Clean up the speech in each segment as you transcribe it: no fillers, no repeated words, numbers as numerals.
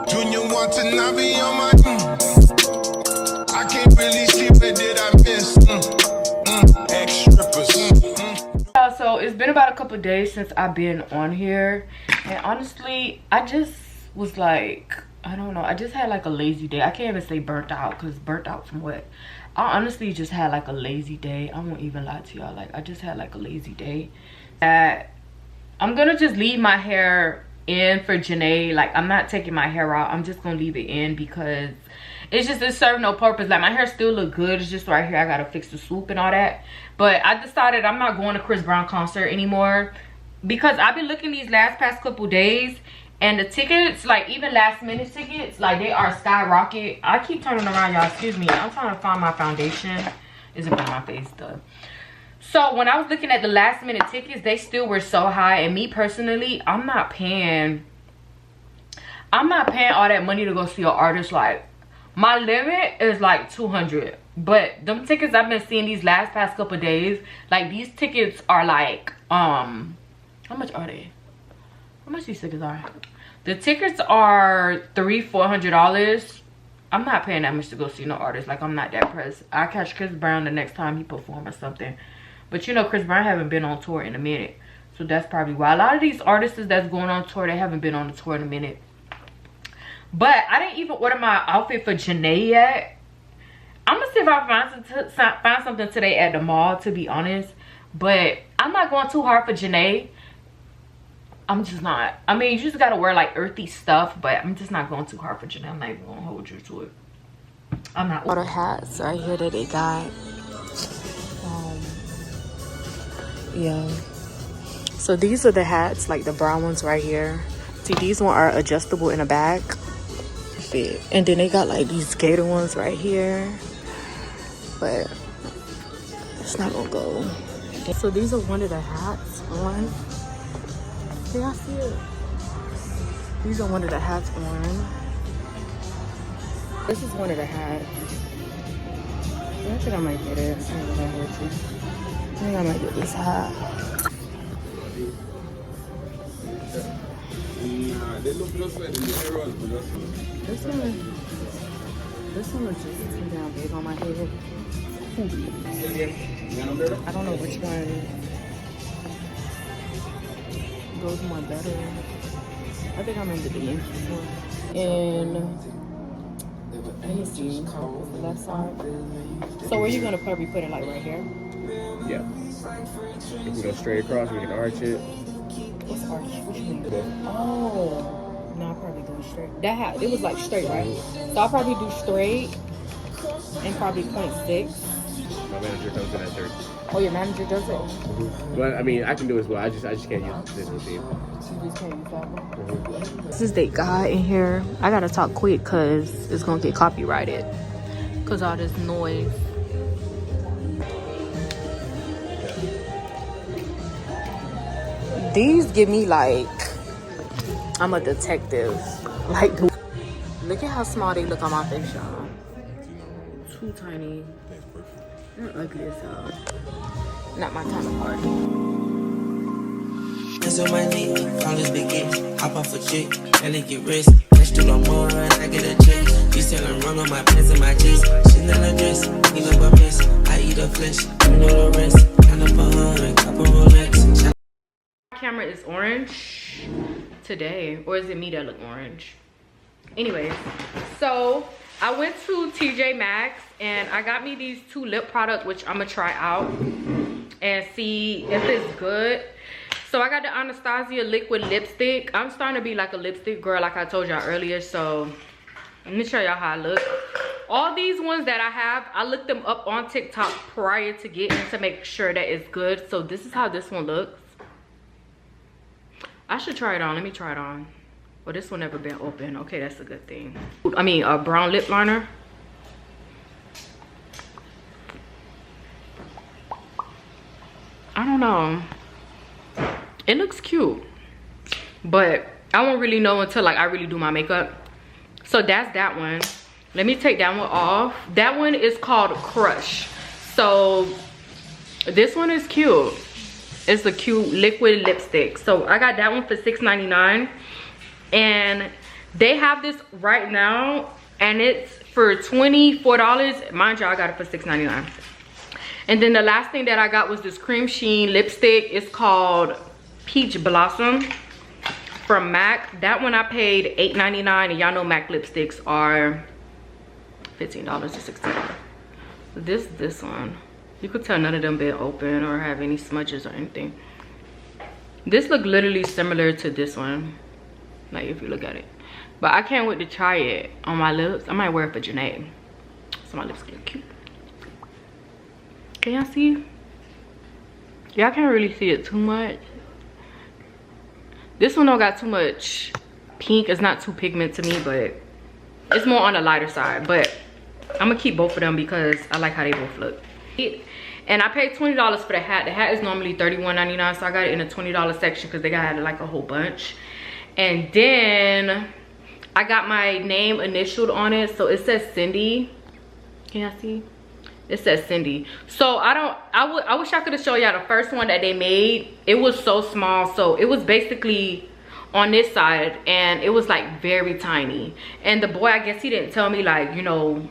Junior want to not be on my. I can't really see what did I miss. Ex-strippers. So it's been about a couple days since I've been on here, and honestly I just was like, I don't know, I just had like a lazy day. I can't even say burnt out, because burnt out from what? I honestly just had like a lazy day. I won't even lie to y'all, like I just had like a lazy day. That I'm gonna just leave my hair in for Janae. Like I'm not taking my hair out, I'm just gonna leave it in because it serves no purpose. Like my hair still look good, it's just right here I gotta fix the swoop and all that. But I decided I'm not going to Chris Brown concert anymore, because I've been looking these past couple days, and the tickets, like even last minute tickets, like they are skyrocket. I keep turning around, y'all, excuse me, I'm trying to find my foundation. It's in my face though. So when I was looking at the last minute tickets, they still were so high, and me personally, I'm not paying all that money to go see an artist. Like my limit is like 200, but them tickets I've been seeing these past couple days, like these tickets are like how much are they? How much these tickets are? The tickets are $300-400. I'm not paying that much to go see no artist. Like I'm not that pressed. I catch Chris Brown the next time he perform or something. But you know, Chris Brown haven't been on tour in a minute, so that's probably why. A lot of these artists that's going on tour, they haven't been on the tour in a minute. But I didn't even order my outfit for Janae yet. I'm gonna see if I find something today at the mall, to be honest. But I'm not going too hard for Janae. I'm just not. I mean, you just gotta wear like earthy stuff, but I'm just not going too hard for Janae. I'm not even gonna hold you to it. I'm not. Water hats right here that they got. Yeah. So these are the hats, like the brown ones right here. See, these ones are adjustable in the back. And then they got like these gator ones right here, but it's not gonna go. So these are one of the hats on. Can y'all see it? These are one of the hats on. This is one of the hats. I think I might get it. I think I might get this hat. This one was just too damn big on my head. I don't know which one goes more better. I think I'm gonna get the Yankee one. And let me see the left side. So where you gonna probably put it, like right here? Yeah. We can go straight across, we can arch it. What's arch? What you mean? Oh, no, I'll probably do it straight. That hat, it was like straight, right? So I'll probably do straight and probably 0.6. My manager comes to that church. Oh, your manager does it? But I mean, I can do it as well. I just can't use this routine. You just can't use that one? This is the guy in here. I gotta talk quick because it's gonna get copyrighted. Because all this noise. These give me like I'm a detective. Like, look at how small they look on my face, y'all. Too tiny. They're ugly as hell. Not my kind of party. Hands on my knee, call this big game. Hop off a chick, belly get rich. Cash to no more, I get a check. You selling run on my pants and my jeans. Chanel dress, you know my mess. I eat a flesh, you know the rest. Count up a 100, couple Rolex. Camera is orange today, or is it me that look orange? Anyways, so I went to TJ Maxx and I got me these two lip products, which I'm gonna try out and see if it's good. So I got the Anastasia liquid lipstick. I'm starting to be like a lipstick girl, like I told y'all earlier. So let me show y'all how I look. All these ones that I have, I looked them up on TikTok prior to getting to make sure that it's good. So this is how this one looks. I should try it on. Let me try it on. Well, this one never been open. Okay, that's a good thing. I mean, a brown lip liner. I don't know. It looks cute, but I won't really know until like I really do my makeup. So that's that one. Let me take that one off. That one is called Crush. So this one is cute. It's a cute liquid lipstick. So I got that one for $6.99. And They have this right now, and it's for $24. Mind you, I got it for $6.99. And then the last thing that I got was this Cream Sheen lipstick. It's called Peach Blossom from MAC. That one I paid $8.99, and y'all know MAC lipsticks are $15 to $16. This one, you could tell none of them been open or have any smudges or anything. This look literally similar to this one, like if you look at it. But I can't wait to try it on my lips. I might wear it for Janae, so my lips look cute. Can y'all see? Y'all can't really see it too much. This one don't got too much pink. It's not too pigmented to me, but it's more on the lighter side. But I'm gonna keep both of them because I like how they both look. And I paid $20 for the hat. The hat is normally $31.99, so I got it in the $20 section because they got like a whole bunch. And then I got my name initialed on it, so it says Cindy. Can y'all see? It says Cindy. So I wish I could have shown y'all the first one that they made. It was so small, so it was basically on this side, and it was like very tiny. And the boy, I guess he didn't tell me, like, you know,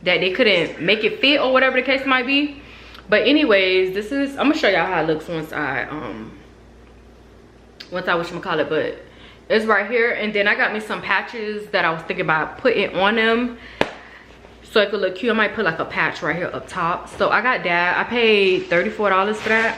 that they couldn't make it fit or whatever the case might be. But anyways, this is, I'm gonna show y'all how it looks once I whatchamacallit, but it's right here. And then I got me some patches that I was thinking about putting on them so it could look cute. I might put like a patch right here up top. So I got that. I paid $34 for that.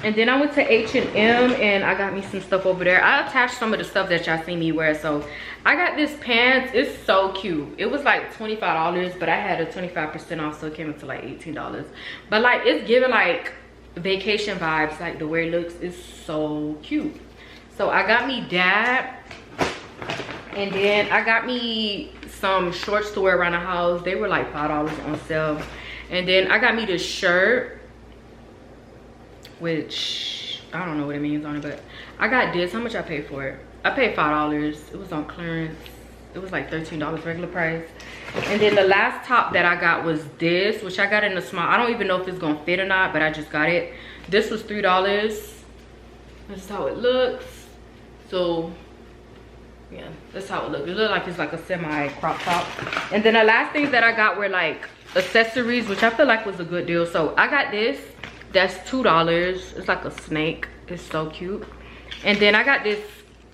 And then I went to H&M and I got me some stuff over there. I attached some of the stuff that y'all see me wear. So I got this pants. It's so cute. It was like $25, but I had a 25% off, so it came up to like $18. But like, it's giving like vacation vibes. Like the way it looks is so cute. So I got me that. And then I got me some shorts to wear around the house. They were like $5 on sale. And then I got me this shirt, which I don't know what it means on it, but I got this. How much I paid for it? I paid $5. It was on clearance. It was like $13 regular price. And then the last top that I got was this, which I got in a small. I don't even know if it's gonna fit or not, but I just got it. This was $3. This is how it looks. So yeah, that's how it looks. It looks like it's like a semi crop top. And then the last things that I got were like accessories, which I feel like was a good deal. So I got this. That's $2. It's like a snake. It's so cute. And then I got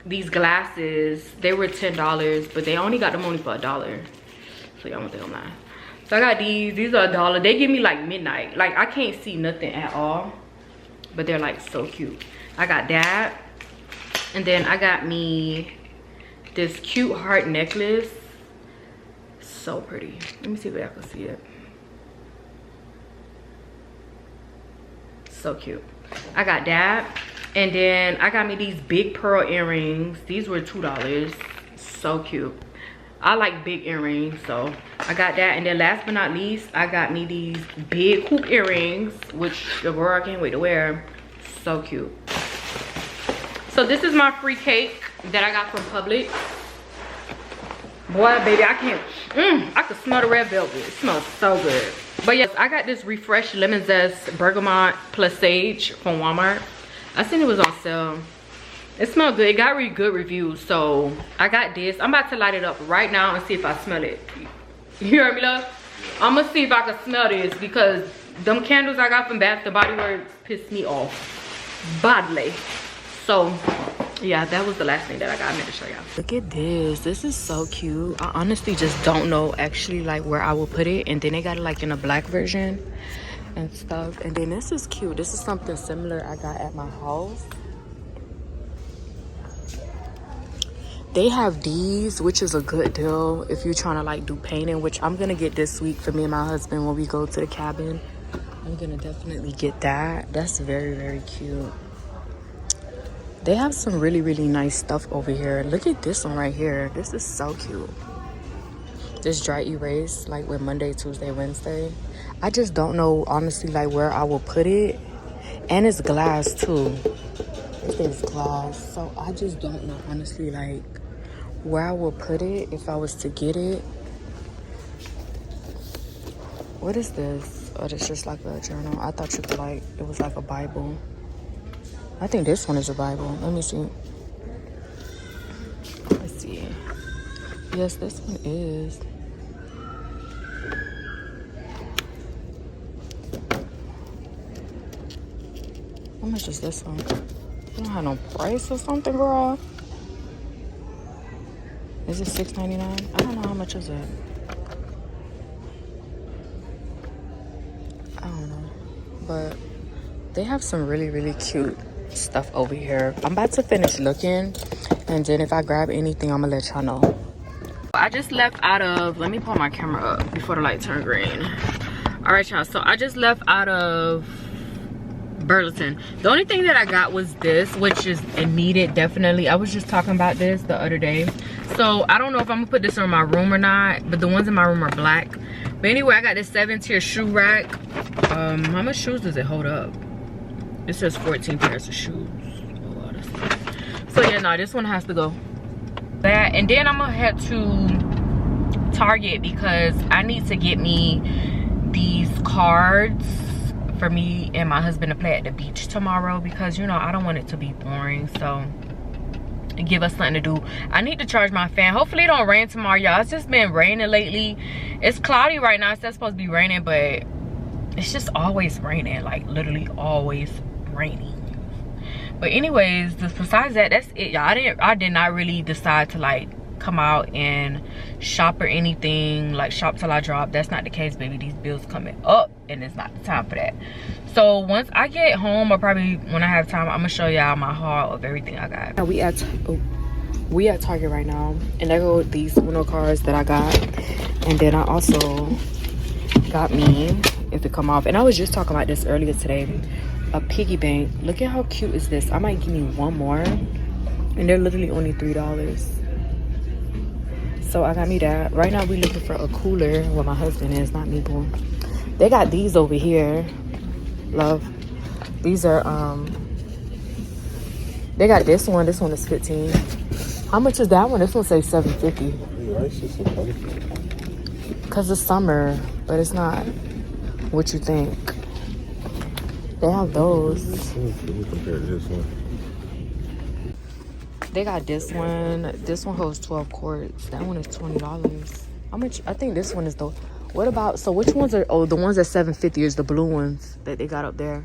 these glasses. They were $10, but they only got them only for $1. So y'all want to think I'm lying. So I got these. These are $1. They give me like midnight. Like I can't see nothing at all, but they're like so cute. I got that. And then I got me this cute heart necklace. So pretty. Let me see if I can see it. So cute. I got that. And then I got me these big pearl earrings. These were $2. So cute. I like big earrings, so I got that. And then last but not least, I got me these big hoop earrings, which the girl, I can't wait to wear. So cute. So this is my free cake that I got from Publix. Boy, baby, I can't, I can smell the red velvet. It smells so good. But yes, I got this Refresh Lemon Zest Bergamot plus Sage from Walmart. I seen it was on sale. It smelled good. It got really good reviews. So I got this. I'm about to light it up right now and see if I smell it. You hear me, love? I'm gonna see if I can smell this because them candles I got from Bath & Body Works pissed me off badly. So yeah, that was the last thing that I got. I meant to show y'all. Look at this. This is so cute. I honestly just don't know actually like where I will put it. And then they got it like in a black version and stuff. And then this is cute. This is something similar I got at my house. They have these, which is a good deal if you're trying to like do painting, which I'm gonna get this week for me and my husband when we go to the cabin. I'm gonna definitely get that. That's very, very cute. They have some really, really nice stuff over here. Look at this one right here. This is so cute. This dry erase, like with Monday, Tuesday, Wednesday. I just don't know, honestly, like where I will put it. And it's glass too. This is glass. So I just don't know, honestly, like where I will put it if I was to get it. What is this? Oh, it's just like a journal. I thought you could like, it was like a Bible. I think this one is a Bible. Let me see. Let's see. Yes, this one is. How much is this one? You don't have no price or something, girl? Is it $6.99? I don't know how much is it. I don't know. But they have some really, really cute stuff over here. I'm about to finish looking, and then if I grab anything, I'm gonna let y'all know. I just left out of, let me pull my camera up before the light turn green. All right, y'all, so I just left out of Burlington. The only thing that I got was this, which is needed definitely. I was just talking about this the other day. So I don't know if I'm gonna put this in my room or not, but the ones in my room are black. But anyway, I got this 7-tier shoe rack. How much shoes does it hold up? It says 14 pairs of shoes. So yeah, no, this one has to go. That, and then I'm gonna head to Target because I need to get me these cards for me and my husband to play at the beach tomorrow, because you know I don't want it to be boring. So give us something to do. I need to charge my fan. Hopefully it don't rain tomorrow, y'all. It's just been raining lately. It's cloudy right now. It's not supposed to be raining, but it's just always raining, like literally always raining. But anyways, besides that, that's it, y'all. I did not really decide to like come out and shop or anything, like shop till I drop. That's not the case, baby. These bills coming up and it's not the time for that. So once I get home, or probably when I have time, I'm gonna show y'all my haul of everything I got. We at Target right now, and there go these Uno cards that I got, and then I also got me, if it come off, and I was just talking about this earlier today, a piggy bank. Look at how cute is this. I might give me one more, and they're literally only $3. So I got me that. Right now we looking for a cooler. Well, my husband is, not me, boo. They got these over here, love. These are they got this one is 15. How much is that one? This one says $7.50. Because it's summer, but it's not what you think. They have those. They got this one. This one holds 12 quarts. That one is $20. How much? I think this one is the. What about? So which ones are? Oh, the ones at $7.50 is the blue ones that they got up there.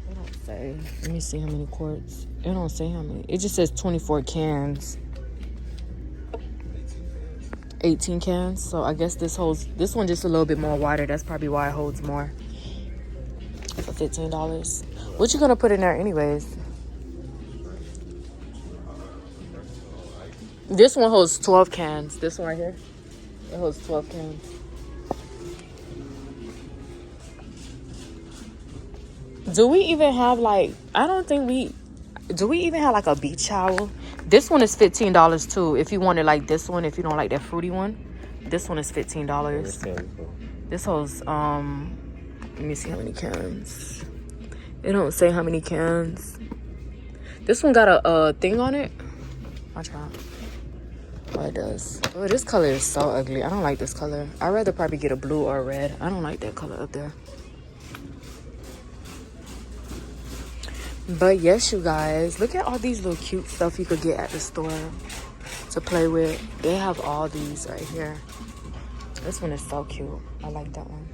They don't say. Let me see how many quarts. It don't say how many. It just says 24 cans. 18 cans. So I guess this holds. This one just a little bit more wider. That's probably why it holds more. For $15. What you gonna put in there anyways? This one holds 12 cans. This one right here, it holds 12 cans. Do we even have like, I don't think do we even have like a beach towel? This one is $15 too. If you wanted like this one, if you don't like that fruity one, this one is $15. This holds, let me see how many cans. It don't say how many cans. This one got a thing on it. Watch out. Oh, it does. Oh, this color is so ugly. I don't like this color. I'd rather probably get a blue or a red. I don't like that color up there. But yes, you guys, look at all these little cute stuff you could get at the store to play with. They have all these right here. This one is so cute. I like that one.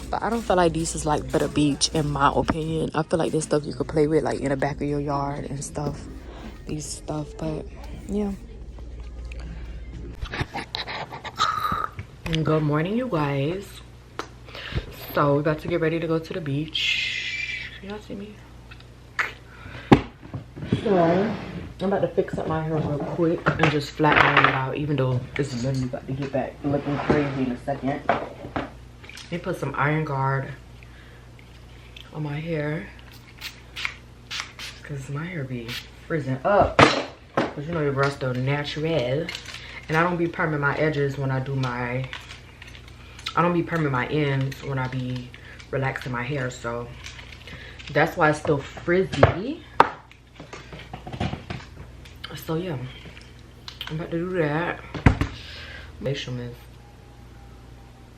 But I don't feel like these is like for the beach, in my opinion. I feel like this stuff you could play with like in the back of your yard and stuff. These stuff, but yeah. Good morning, you guys. So we're about to get ready to go to the beach. Y'all see me? So I'm about to fix up my hair real quick and just flatten it out, even though this is literally about to get back looking crazy in a second. Let me put some Iron Guard on my hair, because my hair be frizzing up. Because you know your girl's still natural. And I don't be perming my edges when I do my, I don't be perming my ends when I be relaxing my hair. So that's why it's still frizzy. So yeah, I'm about to do that. Facial mist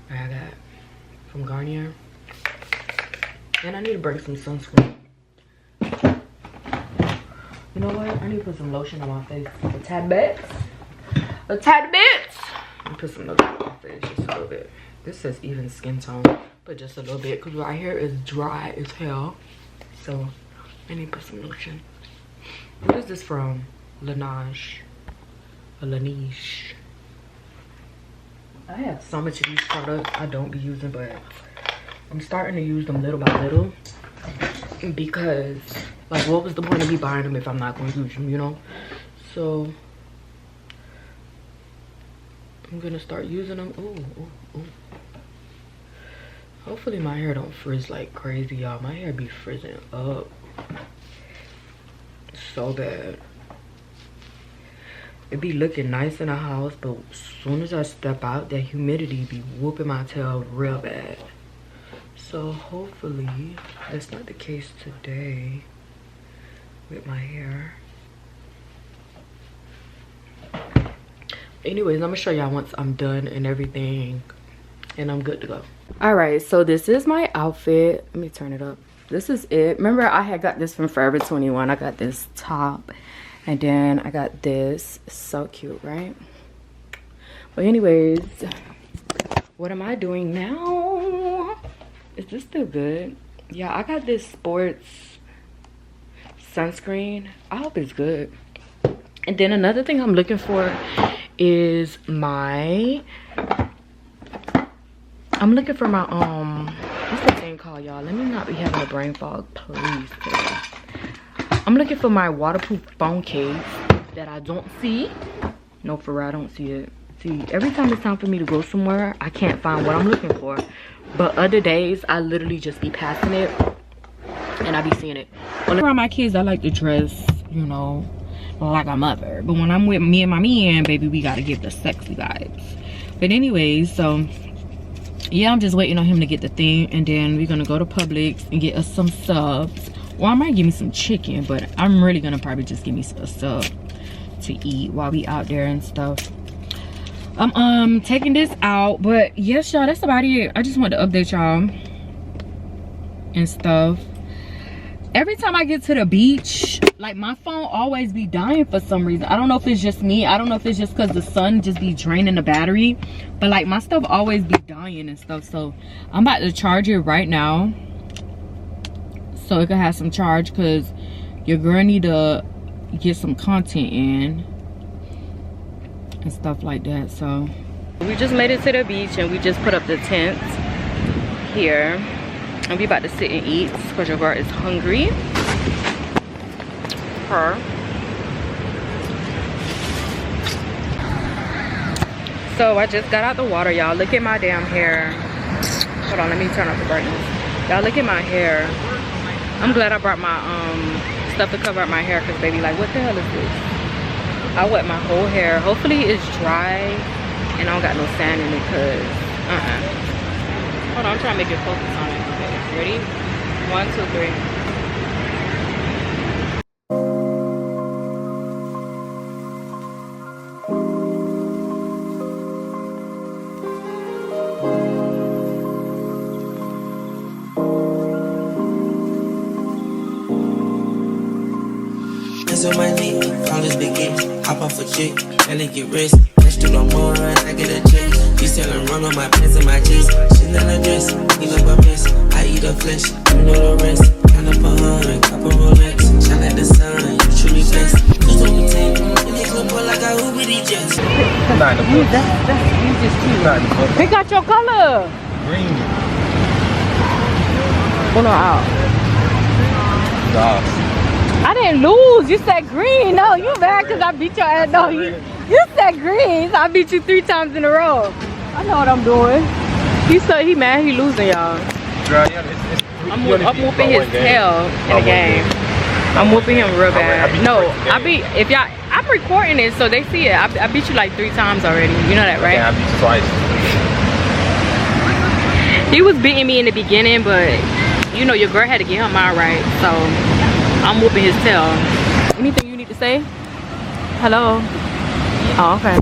I got from Garnier. And I need to bring some sunscreen. You know what? I need to put some lotion on my face. A tad bit. a tiny bit. Let me put some notes on my face just a little bit. This says even skin tone, but just a little bit because my hair is dry as hell. So I need to put some lotion. What is this from? Laneige. A Laneige. I have so much of these products I don't be using, but I'm starting to use them little by little. Because, like, what was the point of me buying them if I'm not going to use them, you know? So, I'm going to start using them. Ooh. Hopefully my hair don't frizz like crazy, y'all. My hair be frizzing up so bad. It be looking nice in the house, but as soon as I step out, that humidity be whooping my tail real bad. So hopefully that's not the case today with my hair. Anyways, I'm gonna show y'all once I'm done and everything and I'm good to go. All right, so this is my outfit. Let me turn it up. This is it. Remember, I had got this from Forever 21. I got this top and then I got this. So cute, right? But anyways, what am I doing now? Is this still good? Yeah, I got this sports sunscreen. I hope it's good. And then another thing I'm looking for is my, I'm looking for my what's that thing called, y'all? Let me not be having a brain fog, please. I'm looking for my waterproof phone case that I don't see. No, for real, I don't see it. See, every time it's time for me to go somewhere, I can't find what I'm looking for. But other days, I literally just be passing it and I be seeing it. Well, around my kids, I like to dress, you know, like a mother. But when I'm with me and my man, baby, we gotta give the sexy vibes. But anyways, so yeah, I'm just waiting on him to get the thing, and then we're gonna go to Publix and get us some subs. Well, I might give me some chicken, but I'm really gonna probably just give me a sub to eat while we out there and stuff. I'm taking this out, but yes, y'all, that's about it. I just want to update y'all and stuff. Every time I get to the beach, like, my phone always be dying for some reason. I don't know if it's just me. I don't know if it's just because the sun just be draining the battery, but like, my stuff always be dying and stuff. So I'm about to charge it right now so it can have some charge, because your girl need to get some content in and stuff like that. So we just made it to the beach and we just put up the tent here, and we about to sit and eat because your girl is hungry. So I just got out the water, y'all. Look at my damn hair. Hold on, let me turn up the brightness. Y'all, look at my hair. I'm glad I brought my stuff to cover up my hair, because baby, like, what the hell is this? I wet my whole hair. Hopefully it's dry and I don't got no sand in it, because hold on, I'm trying to make it focus on it. Okay, ready? 1, 2, 3. On my knee, all this big game, hop off a chick, belly get rich, cash to no more, and I get a check. You selling run on my pants and my jeans, she's not a dress, clean up a mess, I eat her flesh, you know the rest, count up a 100, couple Rolex, shine like the sun, you truly blessed. Just on the table, and they clip up like I Uber Jets. That's just cute. Pick out your color. green. Pull her out. Gosh. I didn't lose. You said green. No, you mad because I beat your ass. No, you said green. So I beat you 3 times in a row. I know what I'm doing. He said he mad. He losing, y'all. I'm whooping his tail in the game. I'm whooping him real bad. No, I'm recording it so they see it. I beat you like 3 times already. You know that, right? Yeah, I beat you twice. He was beating me in the beginning, but you know your girl had to get her mind right. So I'm whooping his tail. Anything you need to say? Hello? Oh, okay.